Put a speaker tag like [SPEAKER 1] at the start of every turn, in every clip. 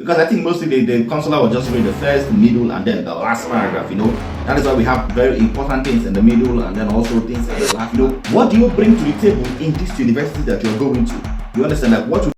[SPEAKER 1] because I think mostly the counselor will just read the first, middle, and then the last paragraph. That is why we have very important things in the middle and then also things in the last. What do you bring to the table in this university that you're going to? You understand, like what?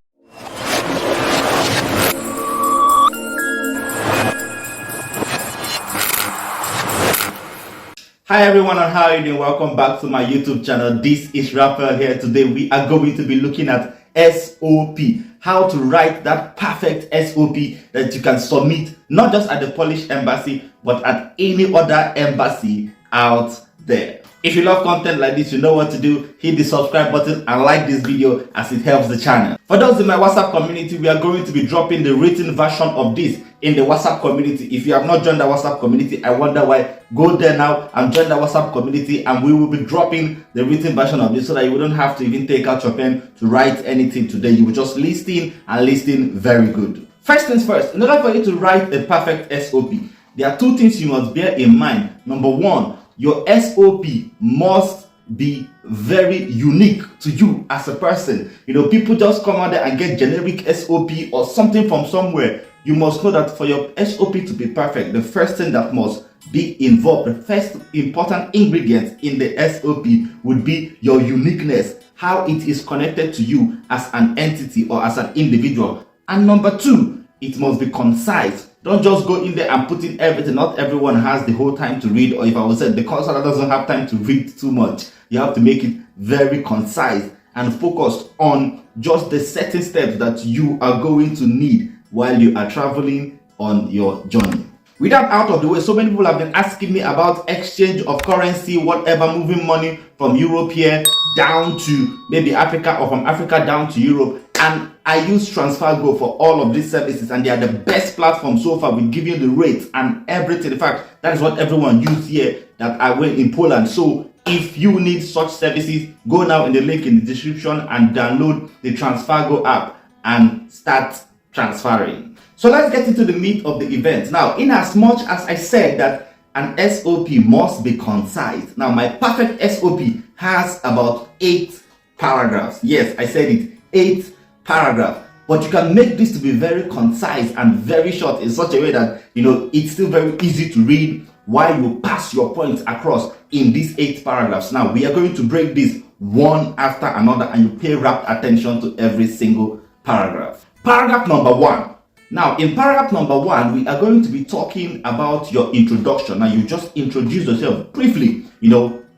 [SPEAKER 1] Hi everyone, and how are you doing? Welcome back to my YouTube channel. This is Raphael here. Today we are going to be looking at SOP, how to write that perfect SOP that you can submit not just at the Polish embassy but at any other embassy out there. If you love content like this, you know what to do. Hit the subscribe button and like this video as it helps the channel. For those in my WhatsApp community, we are going to be dropping the written version of this in the WhatsApp community. If you have not joined the WhatsApp community, I wonder why. Go there now and join the WhatsApp community, and we will be dropping the written version of this so that you wouldn't have to even take out your pen to write anything today. You will just listen and listen very good. First things first, in order for you to write a perfect SOP, there are two things you must bear in mind. Number one, your SOP must be very unique to you as a person. People just come out there and get generic SOP or something from somewhere. You must know that for your SOP to be perfect, the first thing that must be involved, the first important ingredient in the SOP would be your uniqueness, how it is connected to you as an entity or as an individual. And number two, it must be concise. Don't just go in there and put in everything. Not everyone has the whole time to read, or if I would say the counselor doesn't have time to read too much. You have to make it very concise and focused on just the certain steps that you are going to need while you are traveling on your journey. With that out of the way, so many people have been asking me about exchange of currency, whatever, moving money from Europe here down to maybe Africa, or from Africa down to Europe. And I use TransferGo for all of these services, and they are the best platform so far with giving the rates and everything. In fact, that is what everyone used here that I went in Poland. So if you need such services, go now in the link in the description and download the TransferGo app and start transferring. So let's get into the meat of the event. Now, in as much as I said that an SOP must be concise, now my perfect SOP has about 8 paragraphs. Yes, I said it, 8 paragraphs. But you can make this to be very concise and very short in such a way that it's still very easy to read while you pass your points across in these 8 paragraphs. Now we are going to break this one after another, and you pay rapt attention to every single paragraph. Paragraph number 1. Now, in paragraph number 1, we are going to be talking about your introduction. Now, you just introduce yourself briefly.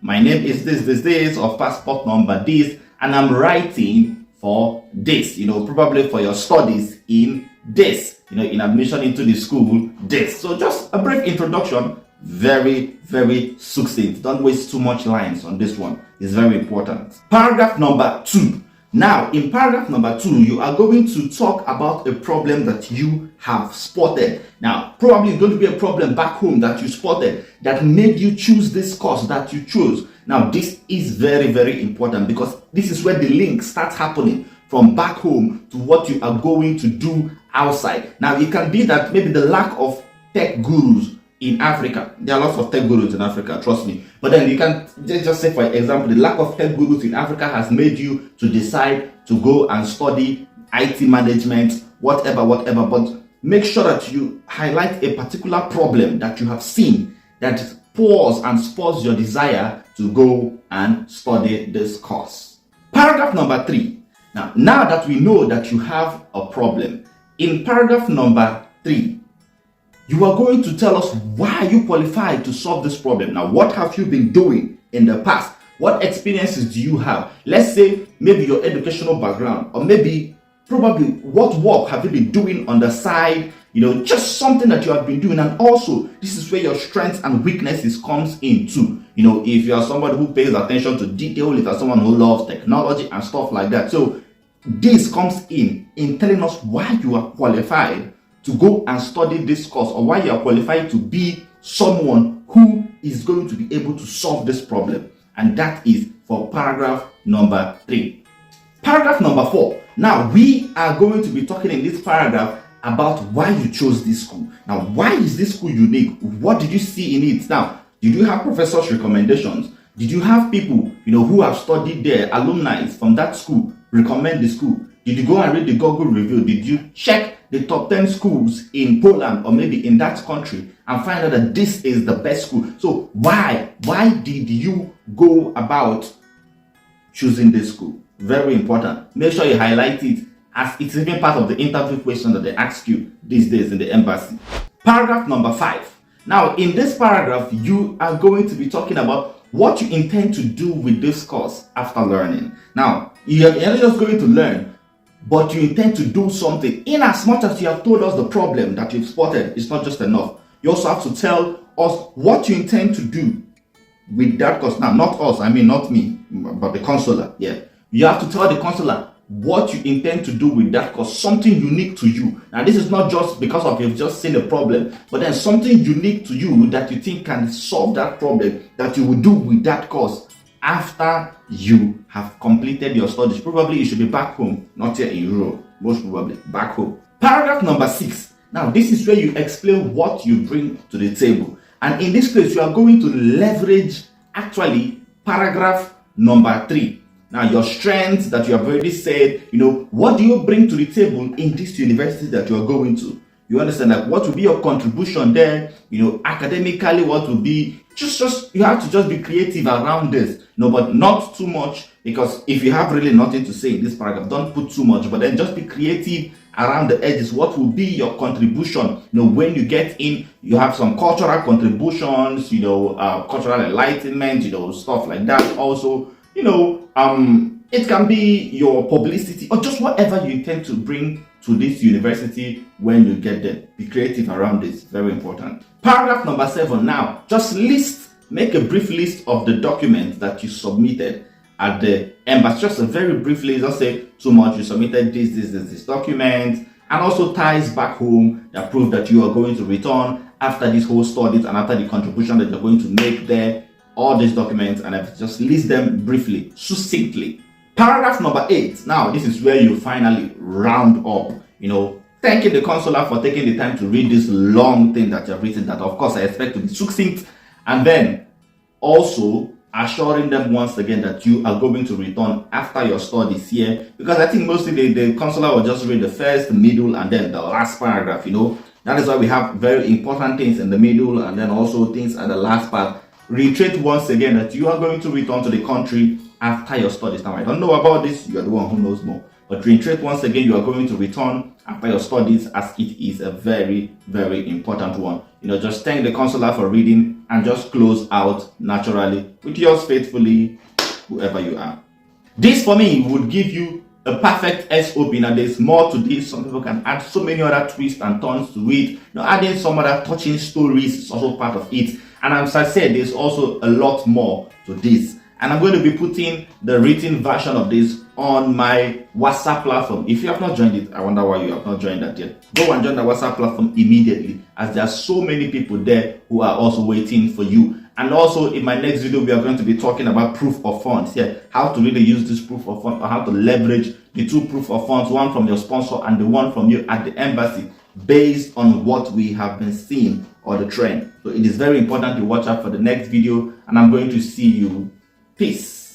[SPEAKER 1] My name is this, of passport number this, and I'm writing for this, probably for your studies in this, in admission into the school, this. So just a brief introduction, very, very succinct. Don't waste too much lines on this one. It's very important. Paragraph number 2. Now, in paragraph number 2, you are going to talk about a problem that you have spotted. Now, probably it's going to be a problem back home that you spotted that made you choose this course that you chose. Now, this is very, very important because this is where the link starts happening from back home to what you are going to do outside. Now, it can be that maybe the lack of tech gurus in Africa. There are lots of tech gurus in Africa, trust me. But then you can just say, for example, the lack of tech gurus in Africa has made you to decide to go and study IT management, whatever. But make sure that you highlight a particular problem that you have seen that pours and spurs your desire to go and study this course. Paragraph number 3. Now that we know that you have a problem, in paragraph number 3, you are going to tell us why you qualified to solve this problem. Now, what have you been doing in the past? What experiences do you have? Let's say maybe your educational background, or maybe probably what work have you been doing on the side, just something that you have been doing. And also, this is where your strengths and weaknesses comes in too. If you are somebody who pays attention to detail, if you are someone who loves technology and stuff like that. So this comes in telling us why you are qualified to go and study this course, or why you are qualified to be someone who is going to be able to solve this problem. And that is for paragraph number 3. Paragraph number 4. Now, we are going to be talking in this paragraph about why you chose this school. Now, why is this school unique? What did you see in it? Now, did you have professors' recommendations? Did you have people, who have studied there, alumni from that school, recommend the school? Did you go and read the Google review? Did you check the top 10 schools in Poland or maybe in that country and find out that this is the best school. So why did you go about choosing this school? Very important. Make sure you highlight it, as it's even part of the interview question that they ask you these days in the embassy. Paragraph number 5. Now, in this paragraph, you are going to be talking about what you intend to do with this course after learning. Now, you're not just going to learn, but you intend to do something. In as much as you have told us the problem that you've spotted, it's not just enough. You also have to tell us what you intend to do with that course. Now, not us, I mean not me, but the consular. Yeah, you have to tell the consular what you intend to do with that course, something unique to you. Now, this is not just because of you've just seen a problem, but then something unique to you that you think can solve that problem that you will do with that course after you have completed your studies. Probably you should be back home, not here in Europe, most probably back home. Paragraph number 6. Now, this is where you explain what you bring to the table. And in this case, you are going to leverage actually paragraph number 3. Now, your strengths that you have already said, what do you bring to the table in this university that you are going to? You understand, like, what will be your contribution there? Academically, what will be, you have to just be creative around this. But not too much, because if you have really nothing to say in this paragraph, don't put too much, but then just be creative around the edges. What will be your contribution? When you get in, you have some cultural contributions, cultural enlightenment, stuff like that. Also, it can be your publicity or just whatever you intend to bring to this university when you get there. Be creative around this. Very important. Paragraph number 7. Now, just make a brief list of the documents that you submitted at the embassy. Just a very brief list. Don't say too much. You submitted this document, and also ties back home that prove that you are going to return after this whole studies and after the contribution that you're going to make there. All these documents, and I've just list them briefly, succinctly. Paragraph number 8. Now, this is where you finally round up, thanking the consular for taking the time to read this long thing that you've written, that of course I expect to be succinct, and then also assuring them once again that you are going to return after your studies here, because I think mostly the consular will just read the first, the middle, and then the last paragraph. That is why we have very important things in the middle and then also things at the last part. Reiterate once again that you are going to return to the country after your studies. Now, I don't know about this, you are the one who knows more, but reiterate once again you are going to return after your studies, as it is a very, very important one. Just thank the consular for reading and just close out naturally with yours faithfully, whoever you are. This for me would give you a perfect SOP. Now, there's more to this. Some people can add so many other twists and turns to it. Adding some other touching stories is also part of it. And as I said, there's also a lot more to this. And I'm going to be putting the written version of this on my WhatsApp platform. If you have not joined it, I wonder why you have not joined that yet. Go and join the WhatsApp platform immediately, as there are so many people there who are also waiting for you. And also in my next video, we are going to be talking about proof of funds. How to really use this proof of funds, or how to leverage the two proof of funds, one from your sponsor and the one from you at the embassy, based on what we have been seeing or the trend. So it is very important to watch out for the next video, and I'm going to see you. Peace.